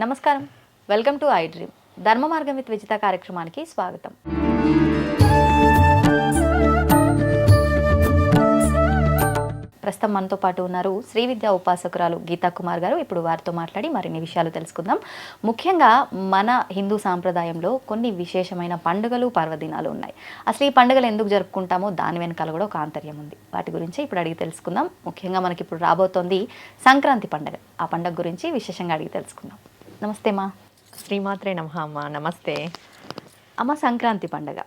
నమస్కారం, welcome to I dream. ధర్మ మార్గం విత్ విజిత కార్యక్రమానికి స్వాగతం. ప్రస్తుతం మనతో పాటు ఉన్నారు శ్రీ విద్యా ఉపాసకురాలు గీతా కుమార్ గారు. ఇప్పుడు వారితో మాట్లాడి మరిన్ని విషయాలు తెలుసుకుందాం. ముఖ్యంగా మన హిందూ సాంప్రదాయంలో కొన్ని విశేషమైన పండుగలు, పర్వదినాలు ఉన్నాయి. అసలు ఈ పండుగలు ఎందుకు జరుపుకుంటామో దాని వెనకాల కూడా ఒక ఆంతర్యం ఉంది. వాటి గురించి ఇప్పుడు అడిగి తెలుసుకుందాం. ముఖ్యంగా మనకి ఇప్పుడు రాబోతోంది సంక్రాంతి పండుగ. ఆ పండుగ గురించి విశేషంగా అడిగి తెలుసుకుందాం. నమస్తే మా. శ్రీమాత్రే నమః అమ్మ. నమస్తే అమ్మ. సంక్రాంతి పండుగ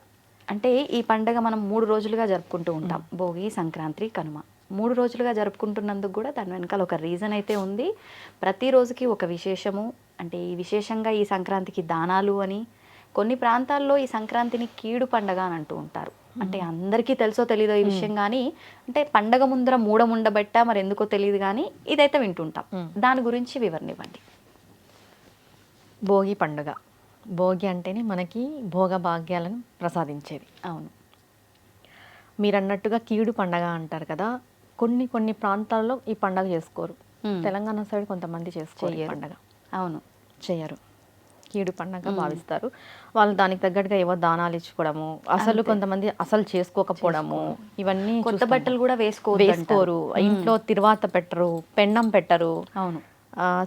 అంటే ఈ పండుగ మనం 3 రోజులుగా జరుపుకుంటూ ఉంటాం. భోగి, సంక్రాంతి, కనుమ. 3 రోజులుగా జరుపుకుంటున్నందుకు కూడా దాని వెనకాల ఒక రీజన్ అయితే ఉంది. ప్రతిరోజుకి ఒక విశేషము. అంటే ఈ విశేషంగా ఈ సంక్రాంతికి దానాలు అని, కొన్ని ప్రాంతాల్లో ఈ సంక్రాంతిని కీడు పండగ అని అంటూ ఉంటారు. అంటే అందరికీ తెలుసో తెలీదో ఈ విషయం, కానీ అంటే పండగ ముందర మూఢం ఉండబట్ట మరి ఎందుకో తెలియదు, కానీ ఇదైతే వింటుంటాం. దాని గురించి వివరణ ఇవ్వండి. భోగి పండుగ. భోగి అంటేనే మనకి భోగభాగ్యాలను ప్రసాదించేది. అవును, మీరు అన్నట్టుగా కీడు పండగ అంటారు కదా. కొన్ని ప్రాంతాల్లో ఈ పండగ చేసుకోరు. తెలంగాణ సైడ్ కొంతమంది చేసుకోరు ఈ పండగ. అవును, చేయరు. కీడు పండగ భావిస్తారు. వాళ్ళు దానికి తగ్గట్టుగా ఏవో దానాలు ఇచ్చుకోవడము, అసలు కొంతమంది అసలు చేసుకోకపోవడము, ఇవన్నీ కొత్త బట్టలు కూడా వేసుకోరు. ఇంట్లో తిరువాత పెట్టరు, పెండం పెట్టరు. అవును,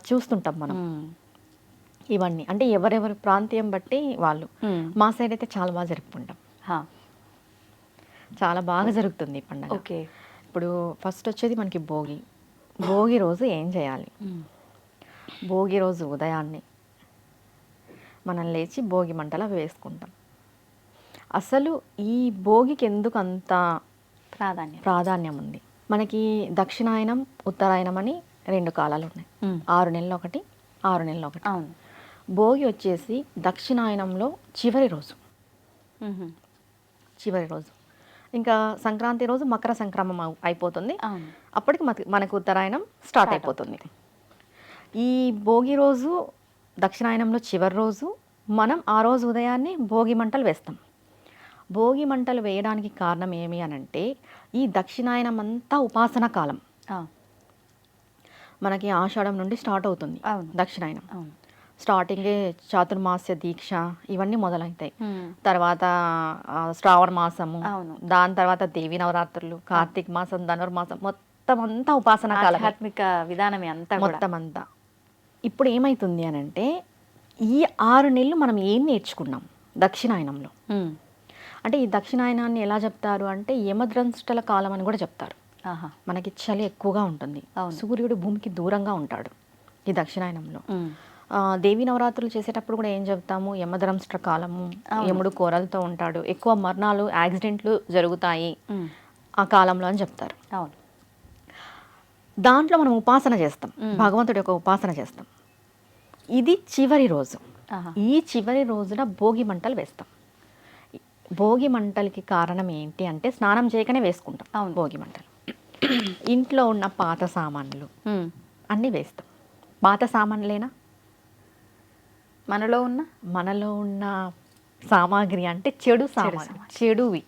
చూస్తుంటాం మనం. ఇవన్నీ అంటే ఎవరెవరి ప్రాంతీయం బట్టి వాళ్ళు. మా సైడ్ అయితే చాలా బాగా జరుపుకుంటాం. చాలా బాగా జరుగుతుంది ఈ పండుగ. ఓకే. ఇప్పుడు ఫస్ట్ వచ్చేది మనకి భోగి. భోగి రోజు ఏం చేయాలి? భోగి రోజు ఉదయాన్నే మనం లేచి భోగి మంటలు అవి వేసుకుంటాం. అసలు ఈ భోగికి ఎందుకు అంత ప్రాధాన్యం ఉంది? మనకి దక్షిణాయనం, ఉత్తరాయణం అని 2 కాలాలు ఉన్నాయి. 6 నెలలు ఒకటి, 6 నెలలు ఒకటి. అవును. భోగి వచ్చేసి దక్షిణాయనంలో చివరి రోజు. ఇంకా సంక్రాంతి రోజు మకర సంక్రమం అయిపోతుంది. అప్పటికి మనకు ఉత్తరాయణం స్టార్ట్ అయిపోతుంది. ఈ భోగి రోజు దక్షిణాయనంలో చివరి రోజు మనం ఆ రోజు ఉదయాన్నే భోగి మంటలు వేస్తాం. భోగి మంటలు వేయడానికి కారణం ఏమి అనంటే, ఈ దక్షిణాయనం అంతా ఉపాసన కాలం. మనకి ఆషాఢం నుండి స్టార్ట్ అవుతుంది దక్షిణాయనం. స్టార్టింగే చాతుర్మాస్య దీక్ష ఇవన్నీ మొదలవుతాయి. తర్వాత శ్రావణ మాసము, దాని తర్వాత దేవి నవరాత్రులు, కార్తీక మాసం, ధనుర్మాసం, మొత్తం అంతా ఉపాసన కాలం, ఆధ్యాత్మిక విధానమే అంతా మొత్తం అంతా. ఇప్పుడు ఏమైతుంది అని అంటే, ఈ 6 నెలలు మనం ఏం నేర్చుకున్నాం దక్షిణాయనంలో? అంటే ఈ దక్షిణాయనాన్ని ఎలా చెప్తారు అంటే యమద్రంష్టల కాలం అని కూడా చెప్తారు. మనకి చలి ఎక్కువగా ఉంటుంది, సూర్యుడు భూమికి దూరంగా ఉంటాడు ఈ దక్షిణాయనంలో. దేవి నవరాత్రులు చేసేటప్పుడు కూడా ఏం చెప్తాము? యమధర్మష్ట కాలము, యముడు కోరలతో ఉంటాడు, ఎక్కువ మరణాలు, యాక్సిడెంట్లు జరుగుతాయి ఆ కాలంలో అని చెప్తారు. అవును. దాంట్లో మనం ఉపాసన చేస్తాం, భగవంతుడి యొక్క ఉపాసన చేస్తాం. ఇది చివరి రోజు. ఈ చివరి రోజున భోగి మంటలు వేస్తాం. భోగి మంటలకి కారణం ఏంటి అంటే, స్నానం చేయకనే వేసుకుంటాం భోగి మంటలు. ఇంట్లో ఉన్న పాత సామాన్లు అన్నీ వేస్తాం. పాత సామాన్లేనా? మనలో ఉన్న సామాగ్రి అంటే చెడు సామాగ్రి, చెడువి,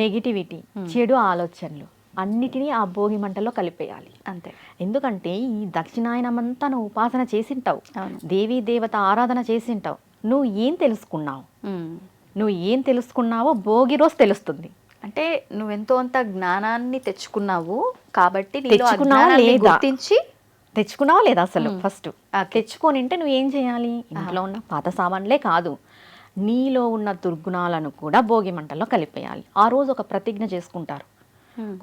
నెగిటివిటీ, చెడు ఆలోచనలు అన్నిటినీ ఆ భోగి మంటల్లో కలిపేయాలి. అంతే. ఎందుకంటే ఈ దక్షిణాయనం అంతా నువ్వు ఉపాసన చేసింటావు, దేవీ దేవత ఆరాధన చేసింటావు. నువ్వు ఏం తెలుసుకున్నావో భోగి రోజు తెలుస్తుంది. అంటే నువ్వెంతో అంత జ్ఞానాన్ని తెచ్చుకున్నావు కాబట్టి తెచ్చుకున్నావా లేదా? అసలు ఫస్ట్ తెచ్చుకొని ఉంటే నువ్వు ఏం చేయాలి? ఇంట్లో ఉన్న పాత సామాన్లే కాదు, నీలో ఉన్న దుర్గుణాలను కూడా భోగి మంటల్లో కలిపేయాలి. ఆ రోజు ఒక ప్రతిజ్ఞ చేసుకుంటారు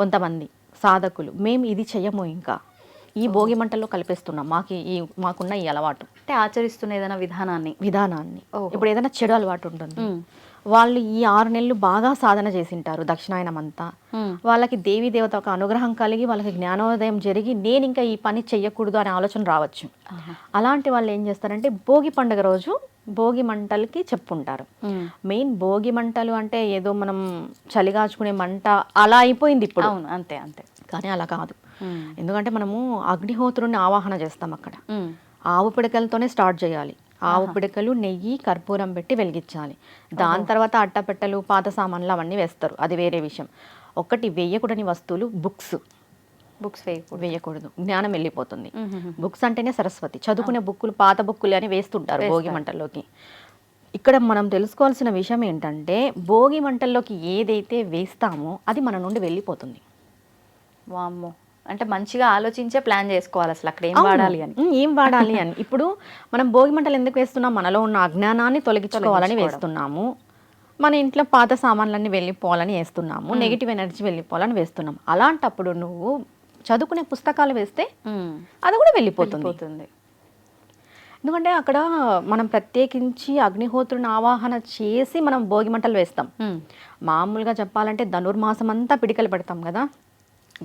కొంతమంది సాధకులు, మేము ఇది చెయ్యము, ఇంకా ఈ భోగి మంటల్లో కలిపేస్తున్నాం, మాకున్న ఈ అలవాటు. అంటే ఆచరిస్తున్న ఏదైనా విధానాన్ని. ఇప్పుడు ఏదైనా చెడు అలవాటు ఉంటుంది, వాళ్ళు ఈ 6 నెలలు బాగా సాధన చేసింటారు దక్షిణాయనం అంతా. వాళ్ళకి దేవీ దేవత ఒక అనుగ్రహం కలిగి వాళ్ళకి జ్ఞానోదయం జరిగి నేను ఇంకా ఈ పని చెయ్యకూడదు అనే ఆలోచన రావచ్చు. అలాంటి వాళ్ళు ఏం చేస్తారంటే భోగి పండుగ రోజు భోగి మంటలకి చెప్పుకుంటారు. మెయిన్ భోగి మంటలు అంటే ఏదో మనం చలిగాచుకునే మంట అలా అయిపోయింది ఇప్పుడు. అంతే అంతే. కానీ అలా కాదు. ఎందుకంటే మనము అగ్నిహోత్రుని ఆవాహన చేస్తాం అక్కడ. ఆవు పిడకలతోనే స్టార్ట్ చేయాలి. ఆవు పిడకలు, నెయ్యి, కర్పూరం పెట్టి వెలిగించాలి. దాని తర్వాత అట్టపెట్టెలు, పాత సామాన్లు అవన్నీ వేస్తారు, అది వేరే విషయం. ఒకటి వేయకూడని వస్తువులు బుక్స్. బుక్స్ వేయకూడదు. వేయకూడదు, జ్ఞానం వెళ్ళిపోతుంది. బుక్స్ అంటేనే సరస్వతి, చదువుకునే బుక్కులు పాత బుక్కులు అని వేస్తుంటారు భోగి మంటల్లోకి. ఇక్కడ మనం తెలుసుకోవాల్సిన విషయం ఏంటంటే భోగి మంటల్లోకి ఏదైతే వేస్తామో అది మన నుండి వెళ్ళిపోతుంది. వామ్మో, అంటే మంచిగా ఆలోచించే ప్లాన్ చేసుకోవాలి అసలు అక్కడ ఏం వాడాలి అని. ఏం వాడాలి అని. ఇప్పుడు మనం భోగి మంటలు ఎందుకు వేస్తున్నాం? మనలో ఉన్న అజ్ఞానాన్ని తొలగించుకోవాలని వేస్తున్నాము. మన ఇంట్లో పాత సామాన్లన్నీ వెళ్ళిపోవాలని వేస్తున్నాము. నెగిటివ్ ఎనర్జీ వెళ్ళిపోవాలని వేస్తున్నాం. అలాంటప్పుడు నువ్వు చదువుకునే పుస్తకాలు వేస్తే అది కూడా వెళ్ళిపోతుంది. ఎందుకంటే అక్కడ మనం ప్రత్యేకించి అగ్నిహోత్రుని ఆవాహన చేసి మనం భోగి మంటలు వేస్తాం. మామూలుగా చెప్పాలంటే ధనుర్మాసం అంతా పిడికలు పెడతాం కదా,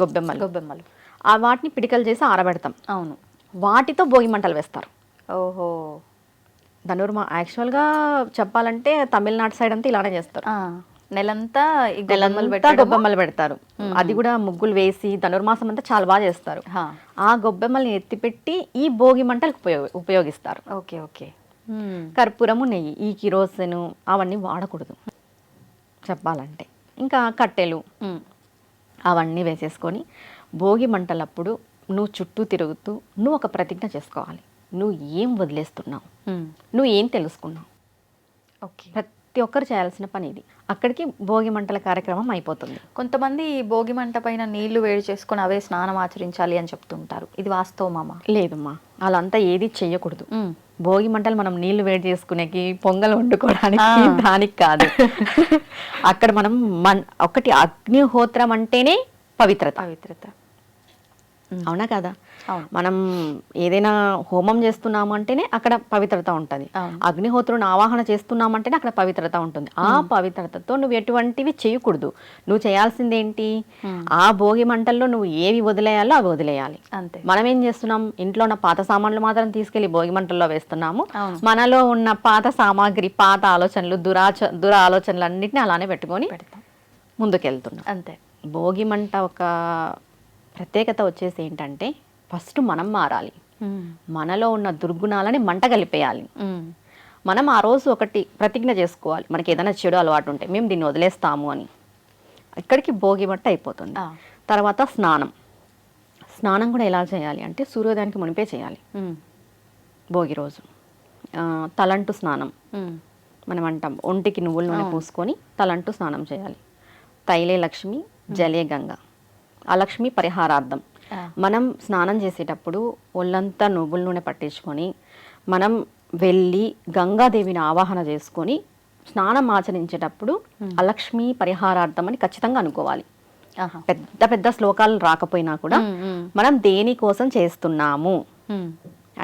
గొబ్బెమ్మలు. ఆ వాటిని పిడికలు చేసి ఆరబెడతాం. అవును, వాటితో భోగి మంటలు వేస్తారు. ఓహో, యాక్చువల్గా చెప్పాలంటే తమిళనాడు సైడ్ అంతా ఇలానే చేస్తారు. నెలంతా గొబ్బెమ్మలు పెడతారు. అది కూడా ముగ్గులు వేసి ధనుర్మాసం అంతా చాలా బాగా చేస్తారు. ఆ గొబ్బెమ్మల్ని ఎత్తిపెట్టి ఈ భోగి మంటలకు ఉపయోగిస్తారు. Okay okay. కర్పూరము, నెయ్యి, ఈ కిరోసిన్ అవన్నీ వాడకూడదు చెప్పాలంటే. ఇంకా కట్టెలు అవన్నీ వేసేసుకొని భోగి మంటలప్పుడు నువ్వు చుట్టూ తిరుగుతూ నువ్వు ఒక ప్రతిజ్ఞ చేసుకోవాలి. నువ్వు ఏం వదిలేస్తున్నావు, నువ్వు ఏం తెలుసుకున్నావు. ఓకే, ప్రతి ఒక్కరు చేయాల్సిన పని ఇది. అక్కడికి భోగి మంటల కార్యక్రమం అయిపోతుంది. కొంతమంది భోగి మంట పైన నీళ్లు వేడి చేసుకొని అవే స్నానం ఆచరించాలి అని చెప్తుంటారు. ఇది వాస్తవమా? లేదమ్మా, అలా ఏది చెయ్యకూడదు. భోగి మంటలు మనం నీళ్లు వేడి చేసుకునేకి, పొంగల్ వండుకోవడానికి, దానికి కాదు. అక్కడ మనం ఒకటి అగ్నిహోత్రం అంటేనే పవిత్రత. అవునా కదా? మనం ఏదైనా హోమం చేస్తున్నాము అంటేనే అక్కడ పవిత్రత ఉంటుంది. అగ్నిహోత్రుని ఆవాహన చేస్తున్నామంటేనే అక్కడ పవిత్రత ఉంటుంది. ఆ పవిత్రతతో నువ్వు ఎటువంటివి చేయకూడదు. నువ్వు చేయాల్సింది ఏంటి? ఆ భోగి మంటల్లో నువ్వు ఏవి వదిలేయాలో అవి వదిలేయాలి. అంతే. మనం ఏం చేస్తున్నాం? ఇంట్లో ఉన్న పాత సామాన్లు మాత్రం తీసుకెళ్లి భోగి మంటల్లో వేస్తున్నాము. మనలో ఉన్న పాత సామాగ్రి, పాత ఆలోచనలు, దుర ఆలోచనలు అన్నింటినీ అలానే పెట్టుకొని ముందుకెళ్తున్నాం. అంతే. భోగి మంట ఒక ప్రత్యేకత వచ్చేసి ఏంటంటే ఫస్ట్ మనం మారాలి. మనలో ఉన్న దుర్గుణాలని మంట కలిపేయాలి. మనం ఆ రోజు ఒకటి ప్రతిజ్ఞ చేసుకోవాలి. మనకి ఏదైనా చెడు అలవాటు ఉంటే మేము దీన్ని వదిలేస్తాము అని. ఇక్కడికి భోగి మంట అయిపోతుంది. తర్వాత స్నానం కూడా ఎలా చేయాలి అంటే సూర్యోదయానికి మునిపే చేయాలి. భోగి రోజు తలంటు స్నానం మనం అంటాం. ఒంటికి నువ్వుల నూనె పూసుకొని తలంటు స్నానం చేయాలి. తైలే లక్ష్మి, జలే గంగ. ఆ లక్ష్మి పరిహారార్థం. మనం స్నానం చేసేటప్పుడు ఒళ్ళంతా నువ్వుల నూనె పట్టించుకొని మనం వెళ్ళి గంగాదేవిని ఆవాహన చేసుకొని స్నానం ఆచరించేటప్పుడు అలక్ష్మి పరిహారార్థం అని ఖచ్చితంగా అనుకోవాలి. పెద్ద పెద్ద శ్లోకాలు రాకపోయినా కూడా మనం దేనికోసం చేస్తున్నాము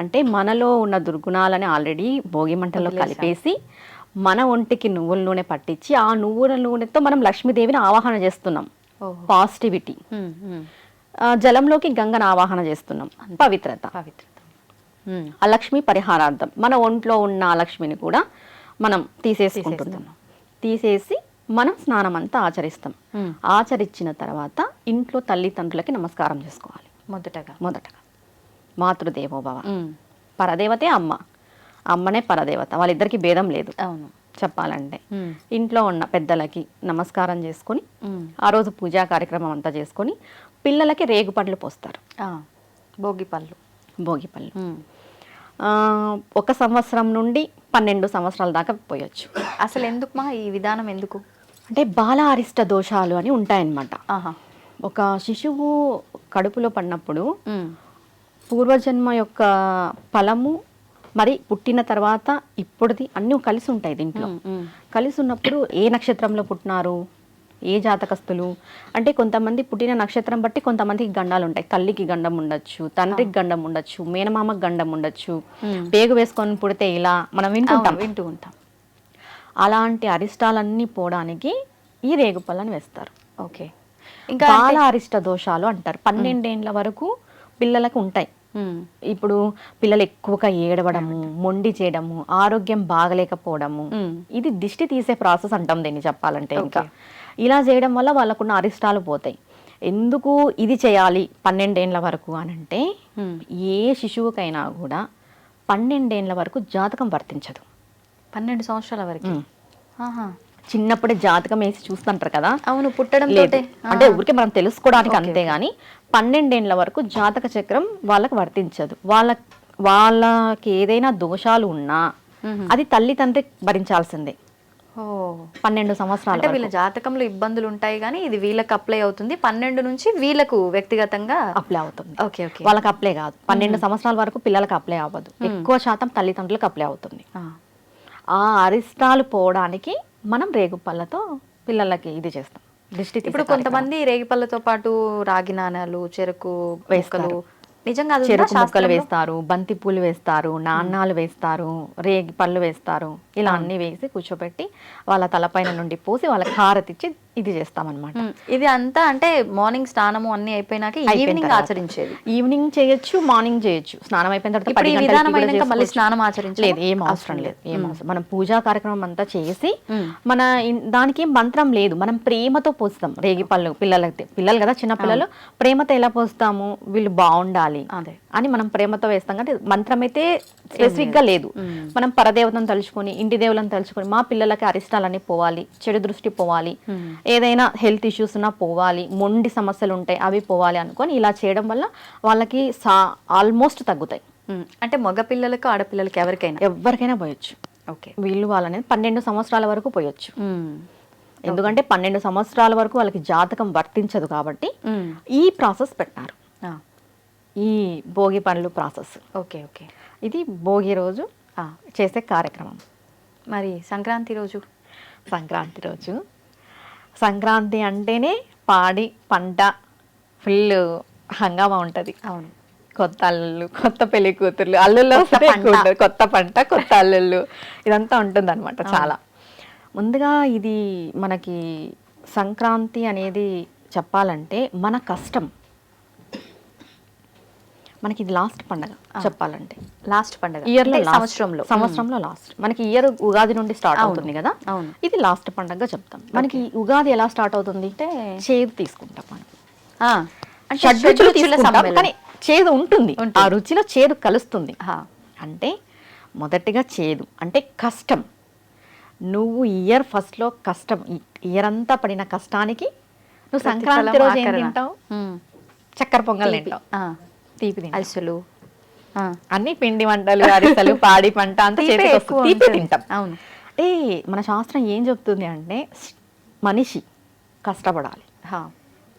అంటే మనలో ఉన్న దుర్గుణాలని ఆల్రెడీ భోగి మంటల్లో కలిపేసి మన ఒంటికి నువ్వుల నూనె పట్టించి ఆ నువ్వుల నూనెతో మనం లక్ష్మీదేవిని ఆవాహన చేస్తున్నాం. పాజిటివిటీ. జలంలోకి గంగను ఆవాహన చేస్తున్నాం. పవిత్రత. ఆ లక్ష్మి పరిహారార్థం మన ఒంట్లో ఉన్న ఆ లక్ష్మిని కూడా మనం తీసేసుకుంటున్నాం. తీసేసి మనం స్నానం అంతా ఆచరిస్తాం. ఆచరించిన తర్వాత ఇంట్లో తల్లిదండ్రులకి నమస్కారం చేసుకోవాలి. మొదటగా మాతృదేవోభవ. పరదేవతే అమ్మ. అమ్మనే పరదేవత. వాళ్ళిద్దరికి భేదం లేదు. అవును చెప్పాలంటే ఇంట్లో ఉన్న పెద్దలకి నమస్కారం చేసుకొని ఆ రోజు పూజా కార్యక్రమం అంతా చేసుకొని పిల్లలకి రేగు పండ్లు పోస్తారు. భోగి పళ్ళు 1 సంవత్సరం నుండి 12 సంవత్సరాల దాకా పోయొచ్చు. అసలు ఎందుకు మా ఈ విధానం ఎందుకు అంటే బాల అరిష్ట దోషాలు అని ఉంటాయన్నమాట. ఒక శిశువు కడుపులో పడినప్పుడు పూర్వజన్మ యొక్క ఫలము మరి పుట్టిన తర్వాత ఇప్పుడుది అన్నీ కలిసి ఉంటాయి దీంట్లో. కలిసి ఉన్నప్పుడు ఏ నక్షత్రంలో పుట్టినారు, ఏ జాతకస్తులు అంటే కొంతమంది పుట్టిన నక్షత్రం బట్టి కొంతమందికి గండాలు ఉంటాయి. తల్లికి గండం ఉండొచ్చు, తండ్రికి గండం ఉండొచ్చు, మేనమామకి గండం ఉండొచ్చు. పేగు వేసుకొని పుడితే ఇలా మనం వింటూ ఉంటాం. అలాంటి అరిష్టాలన్నీ పోవడానికి ఈ రేగుపళ్ళని వేస్తారు. ఓకే. ఇంకా బాల అరిష్ట దోషాలు అంటారు. 12 ఏండ్ల వరకు పిల్లలకు ఉంటాయి. ఇప్పుడు పిల్లలు ఎక్కువగా ఏడవడము, మొండి చేయడము, ఆరోగ్యం బాగలేకపోవడము, ఇది దిష్టి తీసే ప్రాసెస్ అంటాం దీన్ని చెప్పాలంటే. ఇంకా ఇలా చేయడం వల్ల వాళ్ళకున్న అరిష్టాలు పోతాయి. ఎందుకు ఇది చేయాలి 12 ఏండ్ల వరకు అనంటే ఏ శిశువుకైనా కూడా 12 ఏండ్ల వరకు జాతకం వర్తించదు. 12 సంవత్సరాల వరకు చిన్నప్పుడే జాతకం వేసి చూస్తుంటారు కదా. అవును, పుట్టడం లేదు, తోటే. అంటే ఊరికే మనం తెలుసుకోవడానికి ఓకే, అంతే గాని 12 ఏళ్ల వరకు జాతక చక్రం వాళ్ళకి వర్తించదు. వాళ్ళకి ఏదైనా దోషాలు ఉన్నా అది తల్లి తండ్రి భరించాల్సిందే ఓ 12 సంవత్సరాల అంటే వరకు. వీళ్ళ జాతకంలో ఇబ్బందులు ఉంటాయి కానీ ఇది వీళ్ళకి అప్లై అవుతుంది 12 నుంచి వీళ్ళకు వ్యక్తిగతంగా. అప్లై అవుతుంది. Okay okay. వాళ్ళకి అప్లై కాదు, 12 సంవత్సరాల వరకు పిల్లలకు అప్లై అవ్వదు. ఎక్కువ శాతం తల్లిదండ్రులకు అప్లై అవుతుంది. ఆ అరిష్టాలు పోవడానికి మనం రేగుపళ్ళతో పిల్లలకి ఇది చేస్తాం, దిష్టి తీసే ఇప్పుడు కొంతమంది రేగిపళ్ళతో పాటు రాగి నాణాలు, చెరుకు వేస్తారు. ముక్కలు, నిజంగా అది ఉందా చెరుకు ముక్కలు శాస్త్రంలో? వేస్తారు, బంతి పూలు వేస్తారు, నాణాలు వేస్తారు, రేగి పళ్ళు వేస్తారు. ఇలా అన్ని వేసి కూర్చోబెట్టి వాళ్ళ తలపైన నుండి పోసి వాళ్ళకి హారతిచ్చి ఇది చేస్తామన్నమాట. ఇది అంతా అంటే మార్నింగ్ స్నానము అన్ని అయిపోయినాక ఈవినింగ్ ఆచరించేది. ఈవినింగ్ చేయొచ్చు, మార్నింగ్ చేయొచ్చు. స్నానం అయిపోయిన తర్వాత ఇప్పుడు 10 ఈ గంటలకి విధానం కూడా అయినాక మళ్ళీ చేసుకోవచ్చు. స్నానం ఆచరించాలి? లేదు, ఏం అవసరం లేదు, ఏం అవసరం. మనం పూజా కార్యక్రమం అంతా చేసి మన దానికి ఏం మంత్రం లేదు, మనం ప్రేమతో పోస్తాం. రేగి పళ్ళు పిల్లలు కదా, చిన్న పిల్లలు, ప్రేమతో ఎలా పోస్తాము, వీళ్ళు బాగుండాలి అదే అని మనం ప్రేమతో వేస్తాం. అంటే మంత్రం అయితే స్పెసిఫిక్ గా లేదు. మనం పరదేవతను తలుచుకొని, ఇంటి దేవులను తలుచుకొని, మా పిల్లలకి అరిష్టాలన్నీ పోవాలి, చెడు దృష్టి పోవాలి, ఏదైనా హెల్త్ ఇష్యూస్ ఉన్నా పోవాలి, మొండి సమస్యలు ఉంటాయి అవి పోవాలి అనుకొని ఇలా చేయడం వల్ల వాళ్ళకి ఆల్మోస్ట్ తగ్గుతాయి. అంటే మగ పిల్లలకు ఆడపిల్లలకి ఎవరికైనా పోయొచ్చు. ఓకే. వీళ్ళు వాళ్ళనేది 12 సంవత్సరాల వరకు పోయొచ్చు. ఎందుకంటే 12 సంవత్సరాల వరకు వాళ్ళకి జాతకం వర్తించదు కాబట్టి ఈ ప్రాసెస్ పెట్టారు, ఈ భోగి పనులు ప్రాసెస్. Okay okay. ఇది భోగి రోజు చేసే కార్యక్రమం. మరి సంక్రాంతి రోజు? సంక్రాంతి అంటేనే పాడి పంట ఫుల్ హంగామా ఉంటుంది. అవును. కొత్త అల్లుళ్ళు, కొత్త పెళ్లి కూతుర్లు, అల్లుళ్ళు కొత్త పంట, కొత్త అల్లుళ్ళు, ఇదంతా ఉంటుంది అనమాట. చాలా ముందుగా ఇది మనకి సంక్రాంతి అనేది చెప్పాలంటే మన కష్టం. మనకి ఇది లాస్ట్ పండగ చెప్పాలంటే. లాస్ట్ పండగ ఇయర్లో, సంవత్సరంలో లాస్ట్. మనకి ఇయర్ ఉగాది నుండి స్టార్ట్ అవుతుంది కదా, ఇది లాస్ట్ పండగ చెప్తాం. మనకి ఉగాది ఎలా స్టార్ట్ అవుతుంది అంటే చేదు తీసుకుంటాం మనం. షడ్రుచులు తీసుకుంటాం కానీ చేదు ఉంటుంది, ఆ రుచిలో చేదు కలుస్తుంది. అంటే మొదటిగా చేదు అంటే కష్టం. నువ్వు ఇయర్ ఫస్ట్లో కష్టం, ఇయర్ అంతా పడిన కష్టానికి నువ్వు సంక్రాంతి రోజు ఏం తింటావు? చక్కెర పొంగల్ తింటావు, తీపి అరిసెలు, అన్ని పిండి వంటలు, అరిసెలు, పాడి పంట అంతా తీపి తింటాం. అవును. అంటే మన శాస్త్రం ఏం చెప్తుంది అంటే మనిషి కష్టపడాలి,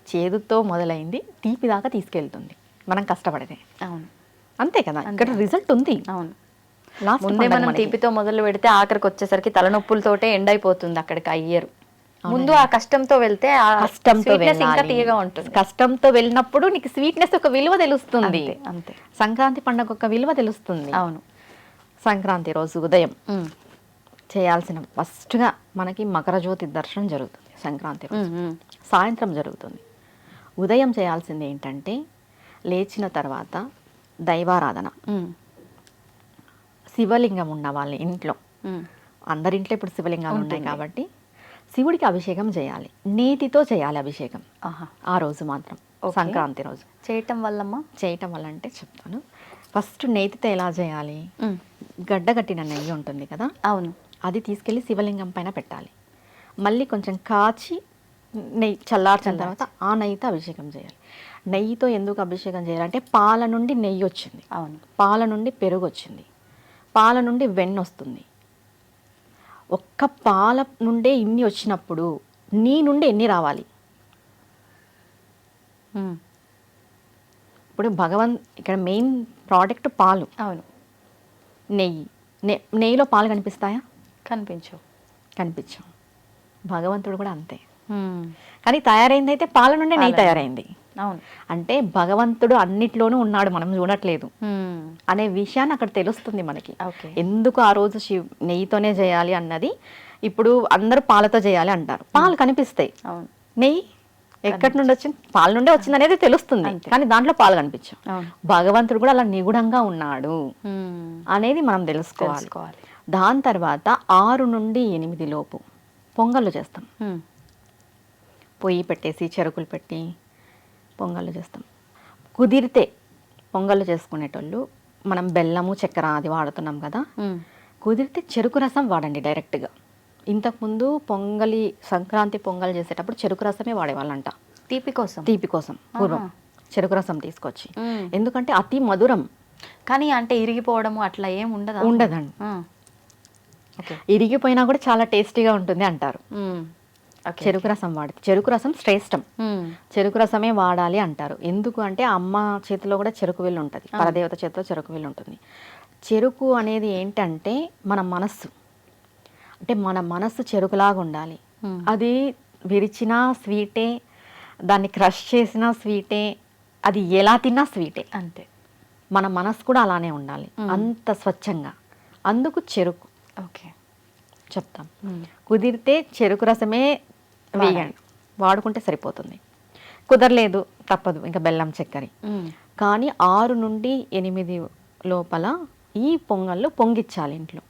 చేదుతో మొదలైంది తీపి దాకా తీసుకెళ్తుంది మనం కష్టపడితే. అవును, అంతే కదా, ఇక్కడ రిజల్ట్ ఉంది. అవును. ముందే మనం తీపితో మొదలు పెడితే ఆఖరికి వచ్చేసరికి తలనొప్పులతోటే ఎండ్ అయిపోతుంది అక్కడికి ఆ ఇయర్. ముందు ఆ కష్టంతో వెళ్తే ఇంకా తీయగా ఉంటుంది. కష్టంతో వెళ్ళినప్పుడు నీకు స్వీట్నెస్ ఒక విలువ తెలుస్తుంది. అంతే. సంక్రాంతి పండుగ ఒక విలువ తెలుస్తుంది. అవును. సంక్రాంతి రోజు ఉదయం చేయాల్సిన ఫస్ట్గా మనకి మకర జ్యోతి దర్శనం జరుగుతుంది. సంక్రాంతి రోజు సాయంత్రం జరుగుతుంది. ఉదయం చేయాల్సింది ఏంటంటే లేచిన తర్వాత దైవారాధన. శివలింగం ఉన్న వాళ్ళ ఇంట్లో, అందరింట్లో ఇప్పుడు శివలింగాలు ఉన్నాయి కాబట్టి శివుడికి అభిషేకం చేయాలి. నేతితో చేయాలి అభిషేకం ఆ రోజు మాత్రం, సంక్రాంతి రోజు. చేయటం వల్ల అంటే చెప్తాను. ఫస్ట్ నేతితో ఎలా చేయాలి, గడ్డగట్టిన నెయ్యి ఉంటుంది కదా, అవును, అది తీసుకెళ్ళి శివలింగం పైన పెట్టాలి. మళ్ళీ కొంచెం కాచి నెయ్యి చల్లార్చిన తర్వాత ఆ నెయ్యితో అభిషేకం చేయాలి. నెయ్యితో ఎందుకు అభిషేకం చేయాలంటే పాల నుండి నెయ్యి వచ్చింది, అవును, పాల నుండి పెరుగు వచ్చింది, పాల నుండి వెన్న వస్తుంది. ఒక్క పాల నుండే ఇన్ని వచ్చినప్పుడు నీ నుండి ఎన్ని రావాలి? ఇప్పుడు ఇక్కడ మెయిన్ ప్రోడక్ట్ పాలు. అవును. నెయ్యిలో పాలు కనిపిస్తాయా? కనిపించవు. భగవంతుడు కూడా అంతే. కానీ తయారైంది అయితే పాల నుండి నెయ్యి తయారైంది. అవును. అంటే భగవంతుడు అన్నిట్లోనూ ఉన్నాడు, మనం చూడట్లేదు అనే విషయాన్ని అక్కడ తెలుస్తుంది మనకి. ఎందుకు ఆ రోజు నెయ్యితోనే చేయాలి అన్నది. ఇప్పుడు అందరూ పాలతో చేయాలి అంటారు, పాలు కనిపిస్తాయి, నెయ్యి ఎక్కడి నుండి వచ్చింది, పాల నుండే వచ్చింది అనేది తెలుస్తుంది, కానీ దాంట్లో పాలు కనిపించవు. భగవంతుడు కూడా అలా నిగూఢంగా ఉన్నాడు అనేది మనం తెలుసుకోవాలి. దాని తర్వాత 6 నుండి 8 లోపు పొంగళ్ళు చేస్తాం. పొయ్యి పెట్టేసి చెరుకులు పెట్టి పొంగళ్ళు చేస్తాం. కుదిరితే పొంగళ్ళు చేసుకునేటోళ్ళు, మనం బెల్లము చక్కెర అది వాడుతున్నాం కదా, కుదిరితే చెరుకు రసం వాడండి డైరెక్ట్గా. ఇంతకుముందు పొంగలి సంక్రాంతి పొంగల్ చేసేటప్పుడు చెరుకు రసమే వాడేవాళ్ళంట, తీపి కోసం. తీపి కోసం పూర్వం చెరుకు రసం తీసుకొచ్చి. మ్మ్. ఎందుకంటే అతి మధురం. కానీ అంటే ఇరిగిపోవడము అట్లా ఏం ఉండదా? ఉండదండి. ఓకే. ఇరిగిపోయినా కూడా చాలా టేస్టీగా ఉంటుంది అంటారు ఓకే. చెరుకు రసం వాడితే. చెరుకు రసం శ్రేష్టం, చెరుకు రసమే వాడాలి అంటారు. ఎందుకు అంటే అమ్మ చేతిలో కూడా చెరుకు విల్లు ఉంటుంది, పరదేవత చేతిలో చెరుకు విల్లు ఉంటుంది. చెరుకు అనేది ఏంటంటే మన మనస్సు, అంటే మన మనస్సు చెరుకులాగా ఉండాలి. అది విరిచినా స్వీటే, దాన్ని క్రష్ చేసినా స్వీటే, అది ఎలా తిన్నా స్వీటే. అంతే. మన మనస్సు కూడా అలానే ఉండాలి, అంత స్వచ్ఛంగా. అందుకు చెరుకు. ఓకే. చెప్తాం. కుదిరితే చెరుకు రసమే వేయండి, వాడుకుంటే సరిపోతుంది. కుదరలేదు తప్పదు ఇంకా బెల్లం చక్కెర. కానీ 6 నుండి 8 లోపల ఈ పొంగళ్ళు పొంగిచ్చాలి ఇంట్లో.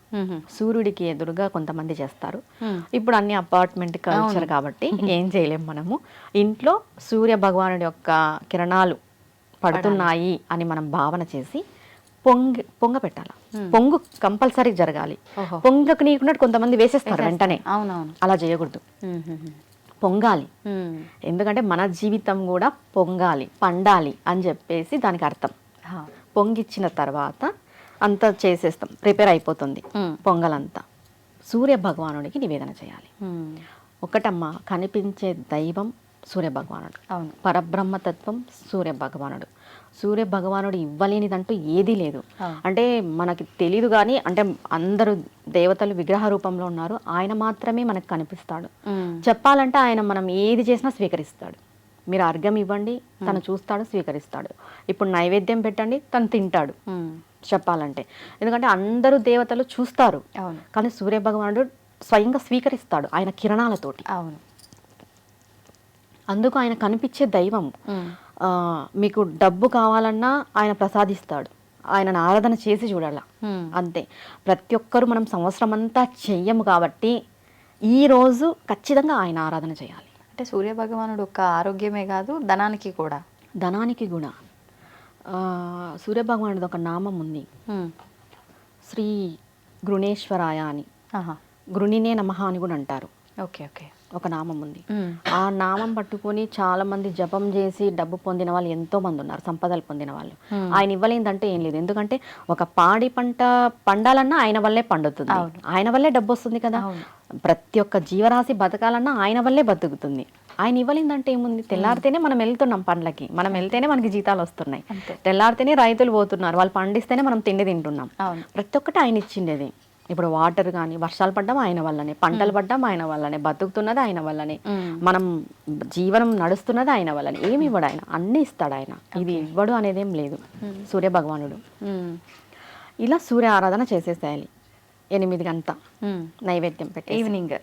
సూర్యుడికి ఎదురుగా కొంతమంది చేస్తారు. ఇప్పుడు అన్ని అపార్ట్మెంట్ కల్చర్ కాబట్టి ఏం చేయలేం మనము. ఇంట్లో సూర్య భగవానుడి యొక్క కిరణాలు పడుతున్నాయి అని మనం భావన చేసి పొంగ పెట్టాలి. పొంగు కంపల్సరీ జరగాలి. పొంగకు నీకున్నట్టు కొంతమంది వేసేస్తారు వెంటనే. అవునవును, అలా చేయకూడదు, పొంగాలి. ఎందుకంటే మన జీవితం కూడా పొంగాలి, పండాలి అని చెప్పేసి దానికి అర్థం. పొంగిచ్చిన తర్వాత అంతా చేసేస్తాం, ప్రిపేర్ అయిపోతుంది పొంగలంతా. సూర్య భగవానుడికి నివేదన చేయాలి. ఒకటమ్మ, కనిపించే దైవం సూర్య భగవానుడు. అవును. పరబ్రహ్మతత్వం సూర్య భగవానుడు. సూర్య భగవానుడు ఇవ్వలేనిదంటూ ఏదీ లేదు. అంటే మనకి తెలీదు కానీ, అంటే అందరూ దేవతలు విగ్రహ రూపంలో ఉన్నారు, ఆయన మాత్రమే మనకు కనిపిస్తాడు. చెప్పాలంటే ఆయన మనం ఏది చేసినా స్వీకరిస్తాడు. మీరు అర్ఘ్యం ఇవ్వండి, తను చూస్తాడు, స్వీకరిస్తాడు. ఇప్పుడు నైవేద్యం పెట్టండి, తను తింటాడు. చెప్పాలంటే ఎందుకంటే అందరూ దేవతలు చూస్తారు, కానీ సూర్య భగవానుడు స్వయంగా స్వీకరిస్తాడు ఆయన కిరణాలతోటి. అవును. అందుకు ఆయన కనిపించే దైవం. మీకు డబ్బు కావాలన్నా ఆయన ప్రసాదిస్తాడు, ఆయనను ఆరాధన చేసి చూడాల. అంతే. ప్రతి ఒక్కరూ మనం సంవత్సరం అంతా చెయ్యము కాబట్టి ఈ రోజు ఖచ్చితంగా ఆయన ఆరాధన చేయాలి. అంటే సూర్య భగవానుడు ఒక్క ఆరోగ్యమే కాదు, ధనానికి కూడా. ధనానికి కూడా సూర్య భగవానుడిది ఒక నామం ఉంది, శ్రీ గృణేశ్వరాయ అని. గృణినే నమః అని కూడా అంటారు. ఓకే. ఓకే. ఒక నామం ఉంది. ఆ నామం పట్టుకొని చాలా మంది జపం చేసి డబ్బు పొందిన వాళ్ళు ఎంతో మంది ఉన్నారు, సంపదలు పొందిన వాళ్ళు. ఆయన ఇవ్వలేదంటే ఏం లేదు. ఎందుకంటే ఒక పాడి పంట పండాలన్నా ఆయన వల్లే పండుతుంది, ఆయన వల్లే డబ్బు వస్తుంది కదా. ప్రతి ఒక్క జీవరాశి బతకాలన్నా ఆయన వల్లే బతుకుతుంది. ఆయన ఇవ్వలేదంటే ఏముంది? తెల్లారితేనే మనం వెళ్తున్నాం పండ్లకి, మనం వెళ్తేనే మనకి జీతాలు వస్తున్నాయి. తెల్లారితేనే రైతులు పోతున్నారు, వాళ్ళు పండిస్తేనే మనం తిండి తింటున్నాం. ప్రతి ఒక్కటి ఆయన ఇచ్చిండేది. ఇప్పుడు వాటర్ కానీ వర్షాలు పడ్డం ఆయన వల్లనే, పంటలు పడ్డం ఆయన వల్లనే, బతుకుతున్నది ఆయన వల్లనే, మనం జీవనం నడుస్తున్నది ఆయన వల్లనే. ఏమి ఇవ్వడు ఆయన, అన్ని ఇస్తాడు ఆయన. ఇది ఇవ్వడు అనేదేం లేదు సూర్య భగవానుడు. ఇలా సూర్య ఆరాధన చేసేసేయాలి 8 గంటల నైవేద్యం పెట్టి. Evening,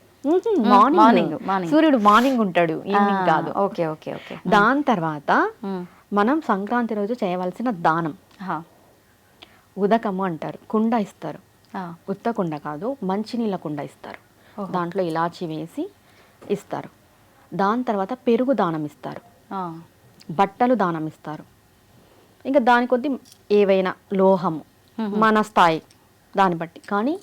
morning. సూర్యుడు మార్నింగ్ ఉంటాడు, ఈవినింగ్ కాదు. ఓకే. ఓకే. ఓకే. దాని తర్వాత మనం సంక్రాంతి రోజు చేయవలసిన దానం ఉదకము అంటారు. కుండ ఇస్తారు, ఉత్త కుండ కాదు, మంచినీళ్ళ కుండ ఇస్తారు. దాంట్లో ఇలాచి వేసి ఇస్తారు. దాని తర్వాత పెరుగు దానం ఇస్తారు, బట్టలు దానం ఇస్తారు. ఇంకా దాని కొద్ది ఏవైనా లోహము మన స్థాయి దాన్ని బట్టి. కానీ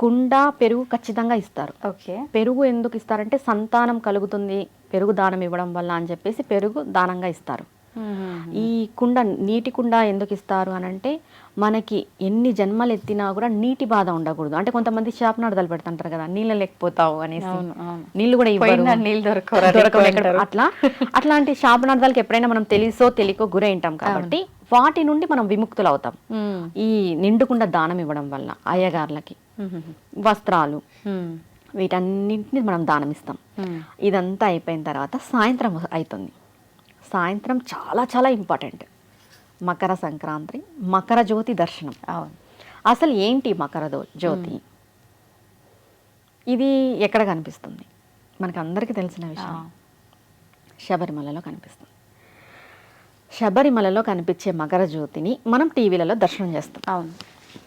కుండ పెరుగు ఖచ్చితంగా ఇస్తారు. ఓకే. పెరుగు ఎందుకు ఇస్తారంటే సంతానం కలుగుతుంది పెరుగు దానం ఇవ్వడం వల్ల అని చెప్పేసి పెరుగు దానంగా ఇస్తారు. ఈ కుండ, నీటి కుండ ఎందుకు ఇస్తారు అని అంటే మనకి ఎన్ని జన్మలు ఎత్తినా కూడా నీటి బాధ ఉండకూడదు. అంటే కొంతమంది శాపనార్థాలు పెడుతుంటారు కదా, నీళ్ళు లేకపోతావు అనేసి, నీళ్ళు కూడా ఇవ్వరు, నీళ్ళు దొరకవు. అట్లాంటి శాపనార్థాలకు ఎప్పుడైనా మనం తెలుసో తెలియకో గురైంటాం కాబట్టి వాటి నుండి మనం విముక్తులు అవుతాం ఈ నిండుకుండ దానం ఇవ్వడం వల్ల. అయ్యగార్లకి వస్త్రాలు వీటన్నింటిని మనం దానం ఇస్తాం. ఇదంతా అయిపోయిన తర్వాత సాయంత్రం అవుతుంది. సాయంత్రం చాలా చాలా ఇంపార్టెంట్. మకర సంక్రాంతి, మకర జ్యోతి దర్శనం. అసలు ఏంటి మకర జ్యోతి? ఇది ఎక్కడ కనిపిస్తుంది? మనకు అందరికీ తెలిసిన విషయం, శబరిమలలో కనిపిస్తుంది. శబరిమలలో కనిపించే మకర జ్యోతిని మనం టీవీలలో దర్శనం చేస్తాం. అవును.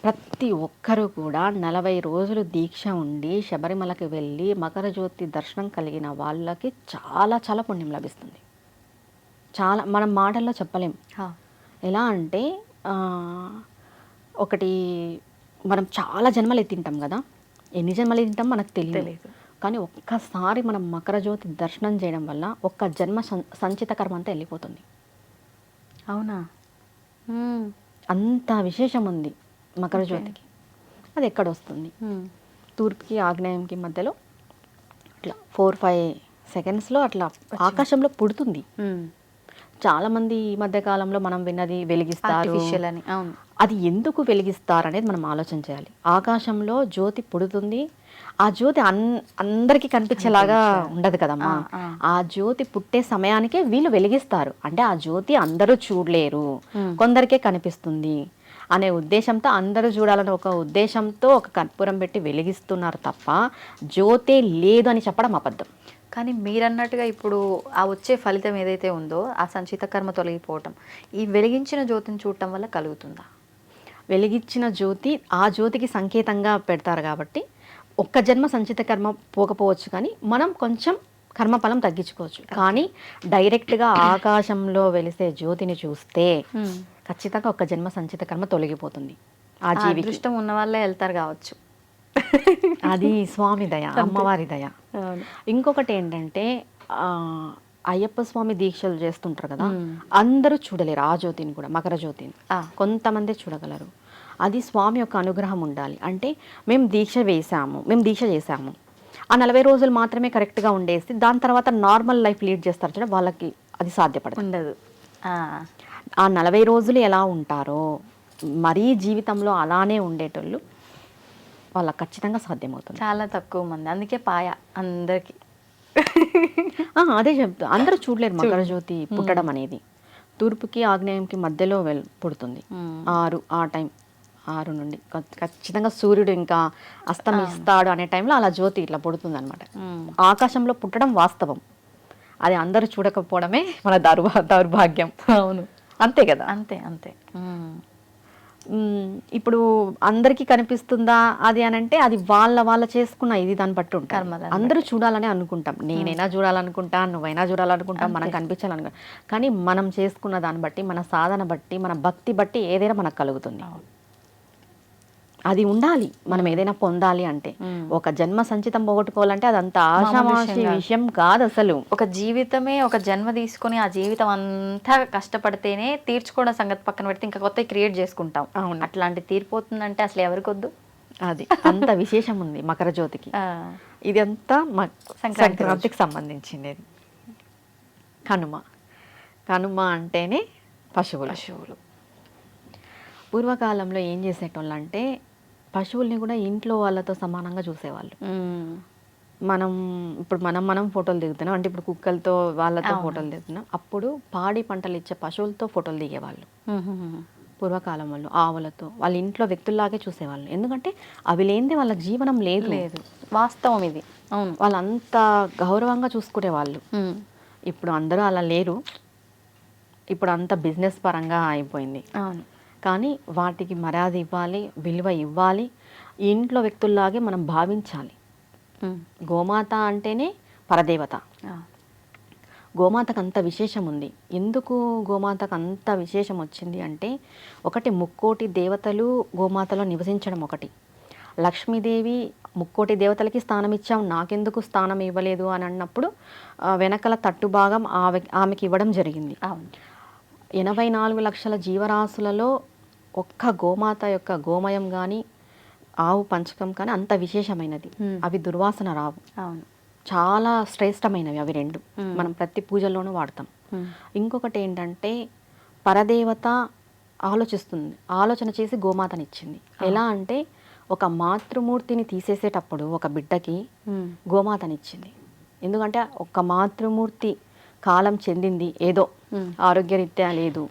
ప్రతి ఒక్కరూ కూడా 40 రోజులు దీక్ష ఉండి శబరిమలకి వెళ్ళి మకర జ్యోతి దర్శనం కలిగిన వాళ్ళకి చాలా చాలా పుణ్యం లభిస్తుంది. చాలా మనం మాటల్లో చెప్పలేం. ఎలా అంటే ఒకటి మనం చాలా జన్మలు ఎత్తింటాం కదా, ఎన్ని జన్మలు తింటాం మనకు తెలియదు. తెలీదు. కానీ ఒక్కసారి మనం మకర జ్యోతి దర్శనం చేయడం వల్ల ఒక్క జన్మ సంచిత కర్మ అంతా వెళ్ళిపోతుంది. అవునా? అంత విశేషం ఉంది మకర జ్యోతికి. అది ఎక్కడ వస్తుంది? తూర్పుకి ఆగ్నేయంకి మధ్యలో అట్లా 4-5 సెకండ్స్లో అట్లా ఆకాశంలో పుడుతుంది. చాలామంది ఈ మధ్య కాలంలో మనం విన్నది వెలిగిస్తారు అని. అవును. అది ఎందుకు వెలిగిస్తారు అనేది మనం ఆలోచన చేయాలి. ఆకాశంలో జ్యోతి పుడుతుంది. ఆ జ్యోతి అందరికీ కనిపించేలాగా ఉండదు కదమ్మా. ఆ జ్యోతి పుట్టే సమయానికే వీళ్ళు వెలిగిస్తారు. అంటే ఆ జ్యోతి అందరూ చూడలేరు, కొందరికే కనిపిస్తుంది అనే ఉద్దేశంతో, అందరూ చూడాలనే ఒక ఉద్దేశంతో ఒక కర్పూరం పెట్టి వెలిగిస్తున్నారు తప్ప జ్యోతే లేదు అని చెప్పడం అబద్ధం. కానీ మీరన్నట్టుగా ఇప్పుడు ఆ వచ్చే ఫలితం ఏదైతే ఉందో, ఆ సంచిత కర్మ తొలగిపోవటం ఈ వెలిగించిన జ్యోతిని చూడటం వల్ల కలుగుతుందా? వెలిగించిన జ్యోతి ఆ జ్యోతికి సంకేతంగా పెడతారు కాబట్టి ఒక్క జన్మ సంచిత కర్మ పోకపోవచ్చు, కానీ మనం కొంచెం కర్మఫలం తగ్గించుకోవచ్చు. కానీ డైరెక్ట్గా ఆకాశంలో వెలిసే జ్యోతిని చూస్తే ఖచ్చితంగా ఒక్క జన్మ సంచిత కర్మ తొలగిపోతుంది. ఆ జీవి అదృష్టం ఉన్న వాళ్ళే వెళ్తారు కావచ్చు. అది స్వామి దయ, అమ్మవారి దయ. ఇంకొకటి ఏంటంటే అయ్యప్ప స్వామి దీక్షలు చేస్తుంటారు కదా, అందరూ చూడలేరు ఆ జ్యోతిని కూడా, మకర జ్యోతిని కొంతమంది చూడగలరు. అది స్వామి యొక్క అనుగ్రహం ఉండాలి. అంటే మేము దీక్ష చేసాము ఆ 40 రోజులు మాత్రమే కరెక్ట్గా ఉండేసి దాని తర్వాత నార్మల్ లైఫ్ లీడ్ చేస్తారు చూడ, వాళ్ళకి అది సాధ్యపడదు. ఉండదు. ఆ 40 రోజులు ఎలా ఉంటారో మరీ జీవితంలో అలానే ఉండేటోళ్ళు వాళ్ళకి ఖచ్చితంగా సాధ్యమవుతుంది. చాలా తక్కువ మంది, అందుకే పాయ అందరికి. అదే చెప్తా, అందరూ చూడలేరు మకర జ్యోతి పుట్టడం అనేది. తూర్పుకి ఆగ్నేయంకి మధ్యలో పుడుతుంది. 6 ఆ టైం 6 నుండి ఖచ్చితంగా సూర్యుడు ఇంకా అస్తమిస్తాడు అనే టైంలో అలా జ్యోతి ఇట్లా పుడుతుంది అనమాట. ఆకాశంలో పుట్టడం వాస్తవం, అది అందరూ చూడకపోవడమే మన దౌర్భాగ్యం. అవును, అంతే కదా. అంతే అంతే. ఇప్పుడు అందరికీ కనిపిస్తుందా అది అని అంటే అది వాళ్ళ చేసుకున్న ఇది దాన్ని బట్టి ఉంటారు. అందరూ చూడాలని అనుకుంటాం, నేనైనా చూడాలనుకుంటా, నువ్వైనా చూడాలనుకుంటాం, మనం కనిపించాలనుకుంటాం. కానీ మనం చేసుకున్న దాన్ని బట్టి, మన సాధన బట్టి, మన భక్తి బట్టి ఏదైనా మనకు కలుగుతుంది. అది ఉండాలి. మనం ఏదైనా పొందాలి అంటే ఒక జన్మ సంచితం పోగొట్టుకోవాలంటే అదంత ఆషామాషి విషయం కాదు అసలు. ఒక జీవితమే ఒక జన్మ తీసుకొని ఆ జీవితం అంతా కష్టపడితేనే తీర్చుకోవడం సంగతి పక్కన పెడితే ఇంకా కొత్త క్రియేట్ చేసుకుంటాం. అవును, అట్లాంటి తీరిపోతుందంటే అసలు ఎవరికొద్దు. అది అంత విశేషం ఉంది మకర జ్యోతికి. ఇది అంతా సంక్రాంతికి సంబంధించింది. కనుమ అంటేనే పశువులు. పూర్వకాలంలో ఏం చేసేటోళ్ళు అంటే పశువుల్ని కూడా ఇంట్లో వాళ్ళతో సమానంగా చూసేవాళ్ళు. మనం ఫోటోలు దిగుతున్నాం అంటే ఇప్పుడు కుక్కలతో వాళ్ళతో ఫోటోలు దిగుతున్నాం. అప్పుడు పాడి పంటలు ఇచ్చే పశువులతో ఫోటోలు దిగేవాళ్ళు పూర్వకాలం వాళ్ళు. ఆవులతో వాళ్ళ ఇంట్లో వ్యక్తుల్లాగే చూసేవాళ్ళు. ఎందుకంటే అవి లేనిదే వాళ్ళ జీవనం లేదు. వాస్తవం ఇది. అవును, వాళ్ళు అంత గౌరవంగా చూసుకునేవాళ్ళు. ఇప్పుడు అందరూ అలా లేరు. ఇప్పుడు అంత బిజినెస్ పరంగా అయిపోయింది. అవును, కానీ వాటికి మర్యాద ఇవ్వాలి, విలువ ఇవ్వాలి, ఇంట్లో వ్యక్తుల్లాగే మనం భావించాలి. గోమాత అంటేనే పరదేవత. గోమాతకు అంత విశేషం ఉంది. ఎందుకు గోమాతకు అంత విశేషం వచ్చింది అంటే, ఒకటి 3 దేవతలు గోమాతలో నివసించడం ఒకటి. లక్ష్మీదేవి 3 దేవతలకి స్థానం ఇచ్చాం, నాకెందుకు స్థానం ఇవ్వలేదు అని అన్నప్పుడు వెనకల తట్టు భాగం ఆమెకి ఇవ్వడం జరిగింది. 84 లక్షల జీవరాశులలో ఒక్క గోమాత యొక్క గోమయం కానీ ఆవు పంచకం కానీ అంత విశేషమైనది. అవి దుర్వాసన రావు. అవును, చాలా శ్రేష్టమైనవి అవి 2. మనం ప్రతి పూజల్లోనూ వాడతాం. ఇంకొకటి ఏంటంటే పరదేవత ఆలోచన చేసి గోమాతనిచ్చింది. ఎలా అంటే ఒక మాతృమూర్తిని తీసేసేటప్పుడు ఒక బిడ్డకి గోమాతనిచ్చింది. ఎందుకంటే ఒక మాతృమూర్తి కాలం చెందింది, ఏదో ఆరోగ్యరీత్యా లేదు